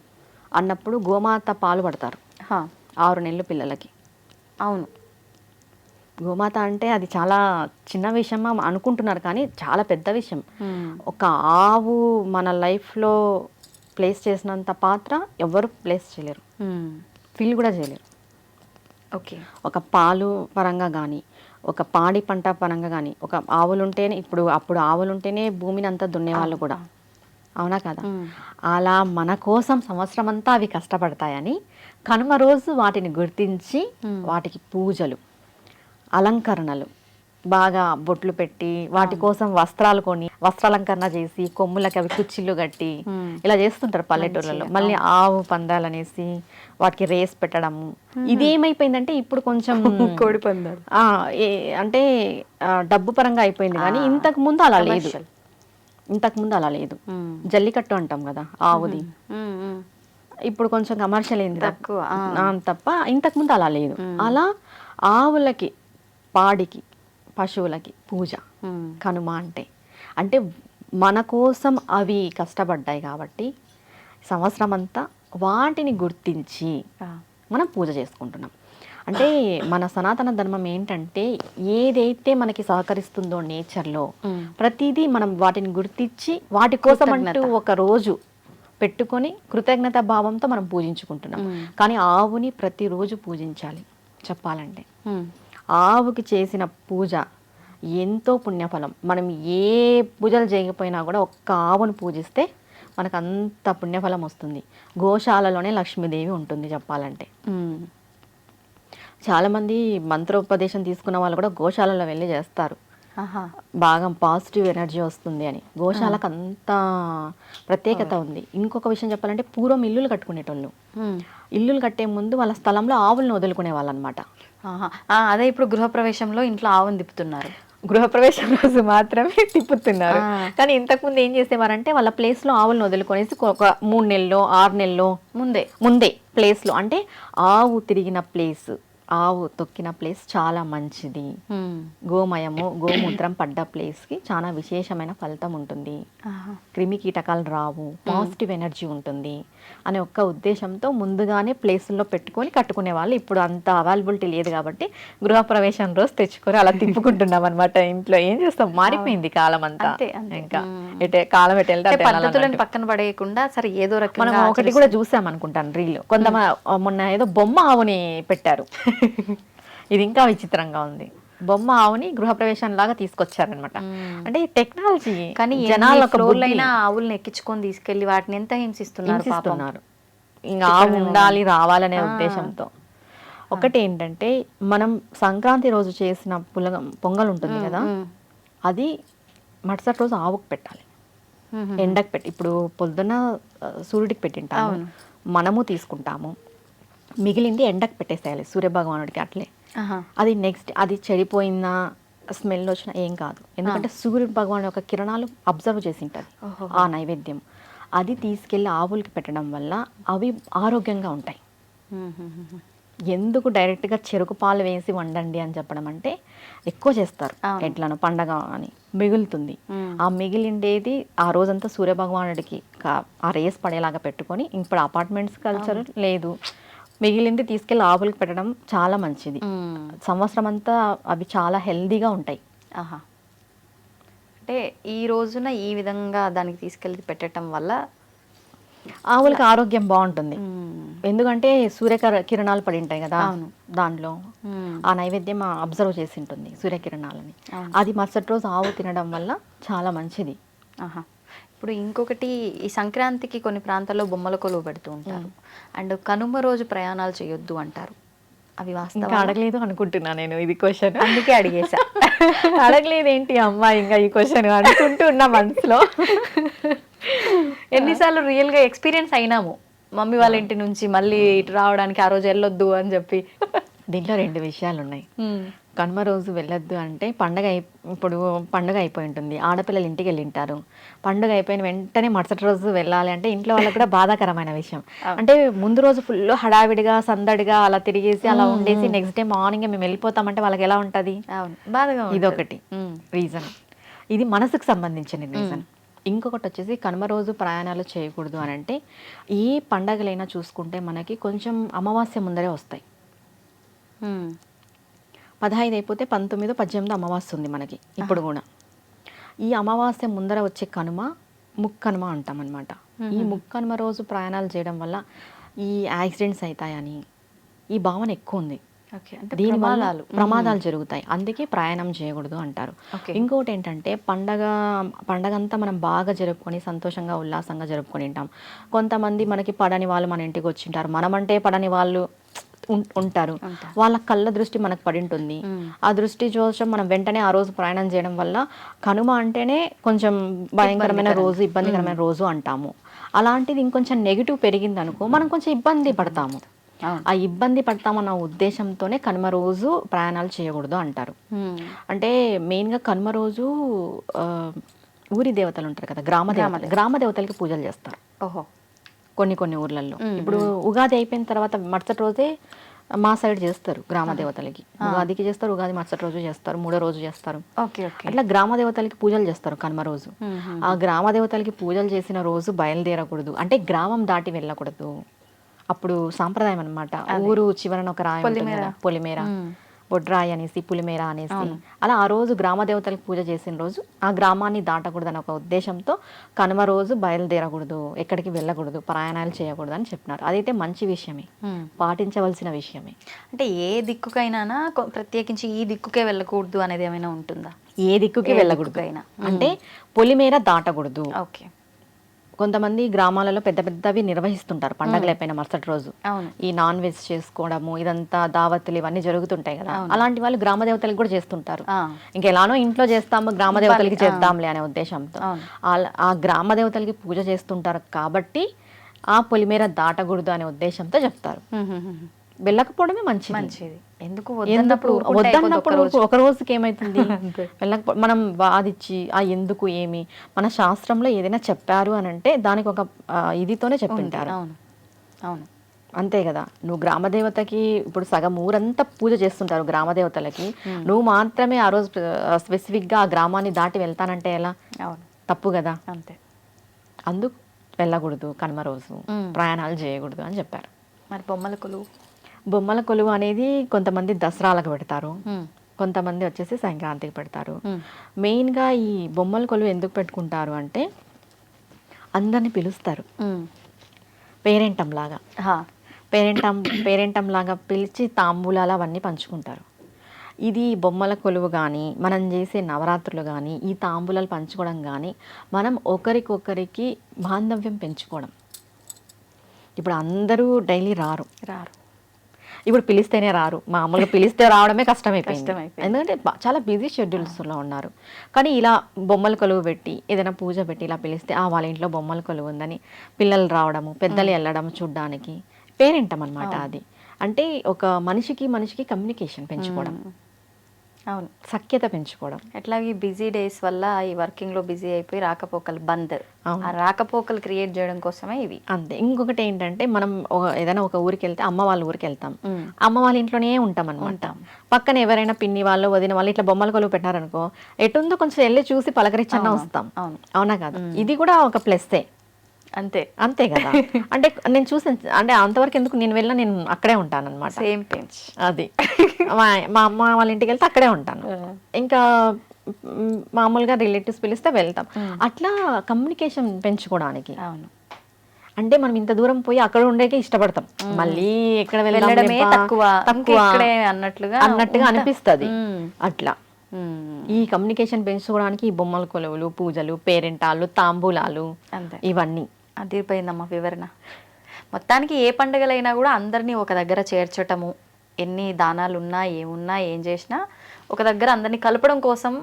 అన్నప్పుడు గోమాత పాలు పడతారు 6 నెలలు పిల్లలకి. అవును, గోమాత అంటే అది చాలా చిన్న విషయం అనుకుంటున్నారు, కానీ చాలా పెద్ద విషయం. ఒక ఆవు మన లైఫ్లో ప్లేస్ చేసినంత పాత్ర ఎవరు ప్లేస్ చేయలేరు, ఫీల్ కూడా చేయలేరు. ఓకే, ఒక పాలు పరంగా కానీ, ఒక పాడి పంట పరంగా కానీ, ఒక ఆవులుంటేనే అప్పుడు ఆవులుంటేనే భూమిని అంతా దున్నేవాళ్ళు కూడా, అవునా కదా. అలా మన కోసం సంవత్సరం అంతా అవి కష్టపడతాయని కనుమ రోజు వాటిని గుర్తించి వాటికి పూజలు, అలంకరణలు బాగా బొట్లు పెట్టి వాటి కోసం వస్త్రాలు కొని వస్త్రాలంకరణ చేసి కొమ్ములకి అవి కుచ్చిళ్ళు కట్టి ఇలా చేస్తుంటారు పల్లెటూర్లలో. మళ్ళీ ఆవు పందాలనేసి వాటికి రేస్ పెట్టడము. ఇది ఏమైపోయిందంటే ఇప్పుడు కొంచెం కోడి పందాలు అంటే డబ్బు పరంగా అయిపోయింది, కానీ ఇంతకు ముందు అలా లేదు. ఇంతకు ముందు అలా లేదు. జల్లికట్టు అంటాం కదా ఆవుది, ఇప్పుడు కొంచెం కమర్షియల్ అయింది తప్ప ఇంతకు ముందు అలా లేదు. అలా ఆవులకి, పాడికి, పశువులకి పూజ కనుమ అంటే అంటే మన కోసం అవి కష్టపడ్డాయి కాబట్టి సంవత్సరం అంతా వాటిని గుర్తించి మనం పూజ చేసుకుంటున్నాం. అంటే మన సనాతన ధర్మం ఏంటంటే ఏదైతే మనకి సహకరిస్తుందో నేచర్లో ప్రతిదీ మనం వాటిని గుర్తించి వాటి కోసం అంటూ ఒక రోజు పెట్టుకొని కృతజ్ఞత భావంతో మనం పూజించుకుంటున్నాం. కానీ ఆవుని ప్రతిరోజు పూజించాలి చెప్పాలంటే. ఆవుకి చేసిన పూజ ఎంతో పుణ్యఫలం. మనం ఏ పూజలు చేయకపోయినా కూడా ఒక్క ఆవును పూజిస్తే మనకు అంత పుణ్యఫలం వస్తుంది. గోశాలలోనే లక్ష్మీదేవి ఉంటుంది చెప్పాలంటే. చాలామంది మంత్రోపదేశం తీసుకున్న వాళ్ళు కూడా గోశాలలో వెళ్ళి చేస్తారు. బాగా పాజిటివ్ ఎనర్జీ వస్తుంది అని. గోశాలకు అంత ప్రత్యేకత ఉంది. ఇంకొక విషయం చెప్పాలంటే పూర్వం ఇల్లులు కట్టుకునేటోళ్ళు. ఇల్లులు కట్టే ముందు వాళ్ళ స్థలంలో ఆవులను వదులుకునే వాళ్ళు అనమాట. అదే ఇప్పుడు గృహప్రవేశంలో ఇంట్లో ఆవును తిప్పుతున్నారు. గృహప్రవేశం రోజు మాత్రమే తిప్పుతున్నారు. కానీ ఇంతకుముందు ఏం చేసేవారంటే వాళ్ళ ప్లేస్లో ఆవులను వదులుకొనేసి ఒక 3 నెలల్లో 6 నెలల్లో ముందే ప్లేస్లో, అంటే ఆవు తిరిగిన ప్లేస్, ఆవు తొక్కిన ప్లేస్ చాలా మంచిది, గోమయము గోమూత్రం పడ్డ ప్లేస్కి చాలా విశేషమైన ఫలితం ఉంటుంది, క్రిమి కీటకాలు రావు, పాజిటివ్ ఎనర్జీ ఉంటుంది అనే ఒక్క ఉద్దేశంతో ముందుగానే ప్లేసుల్లో పెట్టుకొని కట్టుకునే వాళ్ళు. ఇప్పుడు అంత అవైలబిలిటీ లేదు కాబట్టి గృహప్రవేశం రోజు తెచ్చుకొని అలా తిప్పుకుంటున్నాం అనమాట. ఇంట్లో ఏం చేస్తాం, మారిపోయింది కాలం అంతా. ఇంకా కాలం ఎటు వెళ్తే పద్ధతులను పక్కన పడేయకుండా సరే ఏదో రకంగా. మనం ఒకటి కూడా చూసాం అనుకుంటాను రీల్, మొన్న ఏదో బొమ్మ ఆవుని పెట్టారు. ఇది ఇంకా విచిత్రంగా ఉంది. బొమ్మ ఆవుని గృహప్రవేశం లాగా తీసుకొచ్చారనమాట. అంటే టెక్నాలజీ. కానీ జనాలైనా ఆవులను ఎక్కించుకొని తీసుకెళ్లి వాటిని ఎంత హింసిస్తున్నారు. ఇంకా ఆవు ఉండాలి రావాలనే ఉద్దేశంతో. ఒకటి ఏంటంటే మనం సంక్రాంతి రోజు చేసిన పొంగల్ ఉంటుంది కదా, అది మరుసటి రోజు ఆవుకు పెట్టాలి, ఎండకు పెట్టి. ఇప్పుడు పొద్దున్న సూర్యుడికి పెట్టింటాము, మనము తీసుకుంటాము, మిగిలింది ఎండకు పెట్టేసేయాలి సూర్యభగవానుడికి. అట్లే అది నెక్స్ట్ అది చెడిపోయినా స్మెల్ వచ్చినా ఏం కాదు, ఎందుకంటే సూర్య భగవాన్ యొక్క కిరణాలు అబ్జర్వ్ చేసి ఉంటుంది ఆ నైవేద్యం. అది తీసుకెళ్ళి ఆవులకి పెట్టడం వల్ల అవి ఆరోగ్యంగా ఉంటాయి. ఎందుకు డైరెక్ట్గా చెరుకు పాలు వేసి వండండి అని చెప్పడం అంటే, ఎక్కువ చేస్తారు ఎట్లను పండగ అని మిగులుతుంది. ఆ మిగిలిండేది ఆ రోజంతా సూర్యభగవానుడికి ఆ రేస్ పడేలాగా పెట్టుకొని, ఇప్పుడు అపార్ట్మెంట్స్ కల్చర్ లేదు, మిగిలింది తీసుకెళ్ళి ఆవులకి పెట్టడం చాలా మంచిది. సంవత్సరం అంతా అవి చాలా హెల్దీగా ఉంటాయి. అంటే ఈ రోజున ఈ విధంగా దానికి తీసుకెళ్ళి పెట్టడం వల్ల ఆవులకి ఆరోగ్యం బాగుంటుంది. ఎందుకంటే కిరణాలు పడి ఉంటాయి కదా దాంట్లో, ఆ నైవేద్యం అబ్జర్వ్ చేసి ఉంటుంది సూర్యకిరణాలని. అది మరుసటి రోజు ఆవు తినడం వల్ల చాలా మంచిది. ఇప్పుడు ఇంకొకటి, ఈ సంక్రాంతికి కొన్ని ప్రాంతాల్లో బొమ్మల కొలువు పెడుతూ ఉంటారు, అండ్ కనుమ రోజు ప్రయాణాలు చేయొద్దు అంటారు. అవి వాస్తవం? అడగలేదు అనుకుంటున్నా నేను ఇది క్వశ్చన్, అందుకే అడిగేసా. అడగలేదు ఏంటి అమ్మా ఇంకా ఈ క్వశ్చన్ అనుకుంటున్నా మనసులో. ఎన్నిసార్లు రియల్గా ఎక్స్పీరియన్స్ అయినాము మమ్మీ వాళ్ళ ఇంటి నుంచి మళ్ళీ ఇటు రావడానికి, ఆ రోజు వెళ్ళొద్దు అని చెప్పి. దీంట్లో 2 విషయాలు ఉన్నాయి. కనుమ రోజు వెళ్ళొద్దు అంటే ఇప్పుడు పండుగ అయిపోయి ఉంటుంది, ఆడపిల్లలు ఇంటికి వెళ్ళింటారు, పండుగ అయిపోయిన వెంటనే మరుసటి రోజు వెళ్ళాలి అంటే ఇంట్లో వాళ్ళకి కూడా బాధాకరమైన విషయం. అంటే ముందు రోజు ఫుల్ హడావిడిగా సందడిగా అలా తిరిగేసి అలా ఉండేసి నెక్స్ట్ డే మార్నింగ్ మేము వెళ్ళిపోతామంటే వాళ్ళకి ఎలా ఉంటుంది, బాధగా. ఇదొకటి రీజన్, ఇది మనసుకు సంబంధించిన రీజన్. ఇంకొకటి వచ్చేసి కనుమ రోజు ప్రయాణాలు చేయకూడదు అని అంటే, ఈ పండగలైనా చూసుకుంటే మనకి కొంచెం అమావాస్య ముందరే వస్తాయి. 15 అయిపోతే 19, 18 అమావాస్య ఉంది మనకి ఇప్పుడు కూడా. ఈ అమావాస్య ముందర వచ్చే కనుమ ముక్కనుమ అంటాం అనమాట. ఈ ముక్కనుమ రోజు ప్రయాణాలు చేయడం వల్ల ఈ యాక్సిడెంట్స్ అవుతాయని ఈ భావన ఎక్కువ ఉంది. దీనివల్ల ప్రమాదాలు జరుగుతాయి, అందుకే ప్రయాణం చేయకూడదు అంటారు. ఇంకోటి ఏంటంటే, పండగ అంతా మనం బాగా జరుపుకొని సంతోషంగా ఉల్లాసంగా జరుపుకొని ఉంటాం. కొంతమంది మనకి పడని వాళ్ళు మన ఇంటికి వచ్చింటారు, మనమంటే పడని వాళ్ళు ఉంటారు, వాళ్ళ కళ్ళ దృష్టి మనకు పడి ఉంటుంది. ఆ దృష్టి చూసం మనం వెంటనే ఆ రోజు ప్రయాణం చేయడం వల్ల కనుమ అంటేనే కొంచెం భయంకరమైన రోజు, ఇబ్బందికరమైన రోజు అంటాము. అలాంటిది ఇంకొంచెం నెగిటివ్ పెరిగింది అనుకో మనం కొంచెం ఇబ్బంది పడతాము. ఆ ఇబ్బంది పడతామన్న ఉద్దేశంతోనే కనుమ రోజు ప్రయాణాలు చేయకూడదు అంటారు. అంటే మెయిన్గా కనుమ రోజు ఊరి దేవతలు ఉంటారు కదా, గ్రామ దేవతలకి పూజలు చేస్తారు. ఓహో. కొన్ని ఊర్లలో ఇప్పుడు ఉగాది అయిపోయిన తర్వాత మరుసటి రోజే మా సైడ్ చేస్తారు గ్రామ దేవతలకి. ఉగాదికి చేస్తారు, ఉగాది మరుసటి రోజు చేస్తారు, మూడో రోజు చేస్తారు. అట్లా గ్రామ దేవతలకి పూజలు చేస్తారు కనుమ రోజు. ఆ గ్రామ దేవతలకి పూజలు చేసిన రోజు బయలుదేరకూడదు, అంటే గ్రామం దాటి వెళ్ళకూడదు. అప్పుడు సాంప్రదాయం అనమాట. ఊరు చివరన ఒక రాయి ఉంటుంది కదా, పొలిమేర, బొడ్రాయి అనేసి, పులిమేర అనేసి, అలా ఆ రోజు గ్రామ దేవతలకు పూజ చేసిన రోజు ఆ గ్రామాన్ని దాటకూడదు అని ఒక ఉద్దేశంతో కనుమ రోజు బయలుదేరకూడదు, ఎక్కడికి వెళ్ళకూడదు, ప్రయాణాలు చేయకూడదు అని చెప్పినారు. అదైతే మంచి విషయమే, పాటించవలసిన విషయమే. అంటే ఏ దిక్కుకైనా ప్రత్యేకించి ఈ దిక్కుకే వెళ్ళకూడదు అనేది ఏమైనా ఉంటుందా? ఏ దిక్కుకి వెళ్ళకూడదు అంటే పొలిమేర దాటకూడదు. ఓకే. కొంతమంది గ్రామాలలో పెద్ద పెద్దవి నిర్వహిస్తుంటారు పండగలు అయిపోయిన మరుసటి రోజు. ఈ నాన్ వెజ్ చేసుకోవడము, ఇదంతా దావత్తులు ఇవన్నీ జరుగుతుంటాయి కదా, అలాంటి వాళ్ళు గ్రామ దేవతలకు కూడా చేస్తుంటారు. ఇంకెలానో ఇంట్లో చేస్తాము, గ్రామ దేవతలకి చేద్దాంలే అనే ఉద్దేశంతో ఆ గ్రామ దేవతలకి పూజ చేస్తుంటారు కాబట్టి ఆ పొలిమేర దాటకూడదు అనే ఉద్దేశంతో చెప్తారు. వెళ్ళకపోవడమే మంచిది. ఎందుకు వద్దన్నప్పుడు ఒక రోజుకి ఏమైతుంది, మనం వాదిచ్చి ఆ ఎందుకు ఏమి, మన శాస్త్రంలో ఏదైనా చెప్పారు అని అంటే దానికి ఒక ఇదితోనే చెప్పింటారు. అవును, అంతే కదా. నువ్వు గ్రామదేవతకి ఇప్పుడు సగం ఊరంతా పూజ చేస్తుంటారు గ్రామదేవతలకి, నువ్వు మాత్రమే ఆ రోజు స్పెసిఫిక్ గా ఆ గ్రామాన్ని దాటి వెళ్తానంటే ఎలా? తప్పు కదా. అంతే. అందుకు వెళ్ళకూడదు, కనుమ రోజు ప్రయాణాలు చేయకూడదు అని చెప్పారు. మరి బొమ్మల కొలువు అనేది కొంతమంది దసరాలకు పెడతారు, కొంతమంది వచ్చేసి సంక్రాంతికి పెడతారు. మెయిన్గా ఈ బొమ్మల కొలువు ఎందుకు పెట్టుకుంటారు అంటే అందరిని పిలుస్తారు, పేరెంటం లాగా పిలిచి తాంబూలాలు అవన్నీ పంచుకుంటారు. ఇది బొమ్మల కొలువు కానీ మనం చేసే నవరాత్రులు కానీ ఈ తాంబూలాలు పంచుకోవడం కానీ మనం ఒకరికొకరికి బాంధవ్యం పెంచుకోవడం. ఇప్పుడు అందరూ డైలీ రారు, ఇప్పుడు పిలిస్తేనే రారు, మామూలుగా పిలిస్తే రావడమే కష్టమైపోయింది. ఎందుకంటే చాలా బిజీ షెడ్యూల్స్లో ఉన్నారు. కానీ ఇలా బొమ్మల కొలువు పెట్టి ఏదైనా పూజ పెట్టి ఇలా పిలిస్తే వాళ్ళ ఇంట్లో బొమ్మల కొలువు ఉందని పిల్లలు రావడము, పెద్దలు వెళ్ళడం చూడ్డానికి పేరెంటం అనమాట. అది అంటే ఒక మనిషికి కమ్యూనికేషన్ పెంచుకోవడం, అవును, సఖ్యత పెంచుకోవడం. ఎట్లాగే బిజీ డేస్ వల్ల ఈ వర్కింగ్లో బిజీ అయిపోయి రాకపోకలు బంద్, ఆ రాకపోకలు క్రియేట్ చేయడం కోసమే ఇవి. అంతే. ఇంకొకటి ఏంటంటే మనం ఏదైనా ఒక ఊరికి వెళ్తే అమ్మ వాళ్ళ ఊరికి వెళ్తాం, అమ్మ వాళ్ళ ఇంట్లోనే ఉంటాం అనమాట. పక్కన ఎవరైనా పిన్ని వాళ్ళు వదిన వాళ్ళు ఇట్లా బొమ్మల కొలువు పెట్టారనుకో, ఎటుందో కొంచెం వెళ్ళి చూసి పలకరించన్నా వస్తాం. అవునా కాదు? ఇది కూడా ఒక ప్లస్సే. అంతే కదా. అంటే నేను చూసాను, అంటే అంతవరకు ఎందుకు నేను వెళ్ళినా నేను అక్కడే ఉంటాను అనమాట. సేమ్ పెంచ్ అది. మా అమ్మ వాళ్ళ ఇంటికి వెళ్తే అక్కడే ఉంటాను. ఇంకా మామూలుగా రిలేటివ్స్ పిలిస్తే వెళ్తాం. అట్లా కమ్యూనికేషన్ పెంచుకోవడానికి. అవును. అంటే మనం ఇంత దూరం పోయి అక్కడ ఉండేకే ఇష్టపడతాం, మళ్ళీ ఎక్కడ వెళ్ళడమే తక్కువ అన్నట్టుగా అనిపిస్తుంది. అట్లా ఈ కమ్యూనికేషన్ పెంచుకోవడానికి ఈ బొమ్మల కొలువులు, పూజలు, పేరెంటాలు, తాంబూలాలు ఇవన్నీ. అదిరిపోయిందమ్మా వివరణ. మొత్తానికి ఏ పండుగలైనా కూడా అందరినీ ఒక దగ్గర చేర్చటము, ఎన్ని దానాలు ఉన్నా ఏమున్నా ఏం చేసినా ఒక దగ్గర అందరినీ కలపడం కోసం,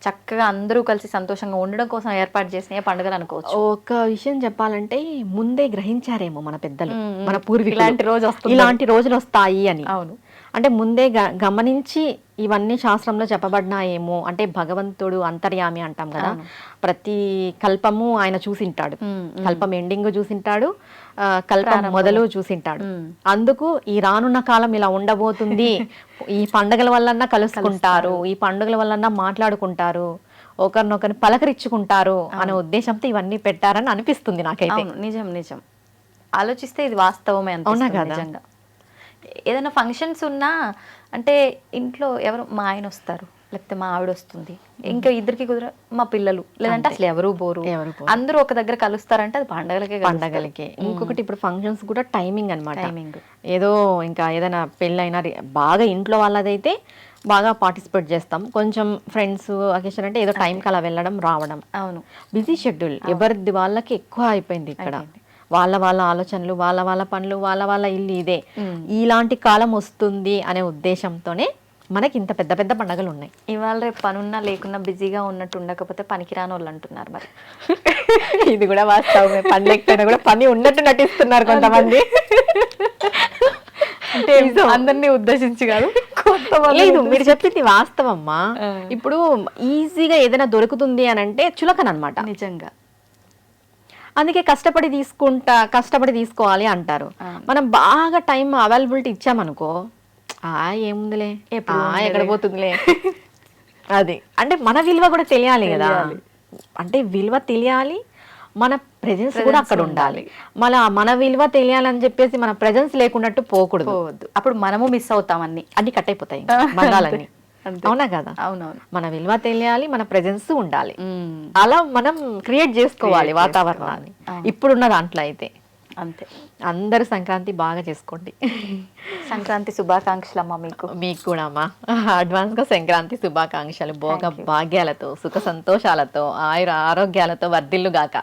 చక్కగా అందరూ కలిసి సంతోషంగా ఉండడం కోసం ఏర్పాటు చేసిన పండుగలు అనుకోవచ్చు. ఒక విషయం చెప్పాలంటే ముందే గ్రహించారేమో మన పెద్దలు, మన పూర్వీకులు ఇలాంటి రోజులు వస్తాయి అని. అవును. అంటే ముందే గమనించి ఇవన్నీ శాస్త్రంలో చెప్పబడినాయేమో. అంటే భగవంతుడు అంతర్యామి అంటాం కదా, ప్రతి కల్పము ఆయన చూసింటాడు, కల్పం ఎండింగ్ చూసింటాడు, కల్పం మొదలు చూసింటాడు. అందుకు ఈ రానున్న కాలం ఇలా ఉండబోతుంది, ఈ పండుగల వల్లన్నా కలుసుకుంటారు, ఈ పండుగల వల్లన్నా మాట్లాడుకుంటారు, ఒకరినొకరిని పలకరించుకుంటారు అనే ఉద్దేశంతో ఇవన్నీ పెట్టారని అనిపిస్తుంది నాకైతే. నిజం ఆలోచిస్తే ఇది వాస్తవమే. అవునా కదా. ఏదైనా ఫంక్షన్స్ ఉన్నా అంటే ఇంట్లో ఎవరు, మా ఆయన వస్తారు, లేకపోతే మా ఆవిడ వస్తుంది, ఇంకా ఇద్దరికి కుదర మా పిల్లలు, లేదంటే అసలు ఎవరు బోరు, అందరూ ఒక దగ్గర కలుస్తారంటే అది పండగలకే. ఇంకొకటి ఇప్పుడు ఫంక్షన్స్ కూడా టైమింగ్ అనమాట. ఏదో ఇంకా ఏదైనా పెళ్ళైనా బాగా ఇంట్లో వాళ్ళదైతే బాగా పార్టిసిపేట్ చేస్తాం, కొంచెం ఫ్రెండ్స్ అకేషన్ అంటే ఏదో టైంకి అలా వెళ్ళడం రావడం. అవును. బిజీ షెడ్యూల్ ఎవరిది వాళ్ళకి ఎక్కువ అయిపోయింది ఇక్కడ. వాళ్ళ ఆలోచనలు, వాళ్ళ పనులు, వాళ్ళ ఇల్లు ఇదే, ఇలాంటి కాలం వస్తుంది అనే ఉద్దేశంతోనే మనకి ఇంత పెద్ద పెద్ద పండుగలు ఉన్నాయి. ఇవాళ రేపు పనున్నా లేకున్నా బిజీగా ఉన్నట్టు ఉండకపోతే పనికిరాని వాళ్ళు అంటున్నారు మరి. ఇది కూడా వాస్తవమే, పని లేకపోయినా కూడా పని ఉన్నట్టు నటిస్తున్నారు కొంతమంది. అంటే అందరినీ ఉద్దేశించి కాదు, లేదు మీరు చెప్పింది వాస్తవమ్మా. ఇప్పుడు ఈజీగా ఏదైనా దొరుకుతుంది అని అంటే చులకన అనమాట. నిజంగా అందుకే కష్టపడి తీసుకోవాలి అంటారు. మనం బాగా టైం అవైలబిలిటీ ఇచ్చామనుకో, ఏముందిలే ఎక్కడ పోతుందిలే అది. అంటే మన విలువ కూడా తెలియాలి కదా. అంటే విలువ తెలియాలి, మన ప్రెజెన్స్ కూడా అక్కడ ఉండాలి. మన విలువ తెలియాలని చెప్పేసి మన ప్రెజెన్స్ లేకున్నట్టు పోకూడదు. అప్పుడు మనము మిస్ అవుతాం, అన్ని కట్ అయిపోతాయి బంధాలన్నీ. అవునా కదా? అవునవును. మన విలువ తెలియాలి, మన ప్రెజెన్స్ ఉండాలి. అలా మనం క్రియేట్ చేసుకోవాలి వాతావరణాన్ని. ఇప్పుడున్న దాంట్లో అయితే అంతే. అందరూ సంక్రాంతి బాగా చేసుకోండి. సంక్రాంతి శుభాకాంక్షలు అమ్మా. మీకు కూడా అమ్మా అడ్వాన్స్ గా సంక్రాంతి శుభాకాంక్షలు. భోగ భాగ్యాలతో, సుఖ సంతోషాలతో, ఆరోగ్యాలతో వర్ధిల్లు గాక.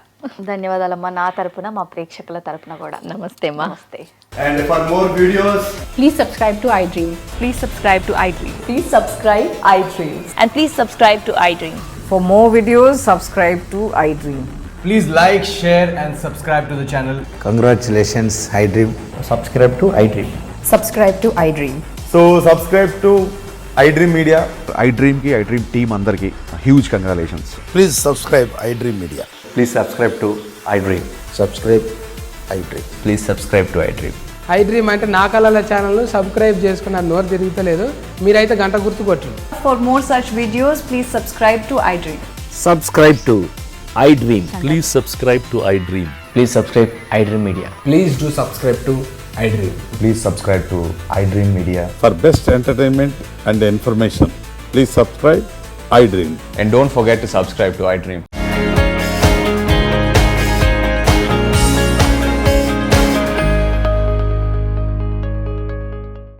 ధన్యవాదాలమ్మా. నా తరపున, మా ప్రేక్షకుల తరపున కూడా నమస్తే అమ్మా. నమస్తే. And for more videos, Please subscribe to iDream. Please subscribe to iDream. Please subscribe iDream. And please subscribe to iDream. For more videos, subscribe to iDream. please like, share and subscribe to the channel. Congratulations, iDream. Subscribe to iDream. Subscribe to iDream. So subscribe to iDream Media. iDream ki iDream team andarki huge congratulations. Please subscribe iDream Media. Please subscribe to iDream. Subscribe iDream. Please subscribe to iDream. iDream అంటే నా కళల channel subscribe చేసుకున్న నోరు తిరుగుతలేదు, మీరైతే గంట గుర్తు కొట్టండి. For more such videos, please subscribe to iDream. Subscribe to iDream. Please subscribe to iDream. Please subscribe iDream Media. Please do subscribe to iDream. Please subscribe to iDream Media. For best entertainment and information, please subscribe iDream. And don't forget to subscribe to iDream.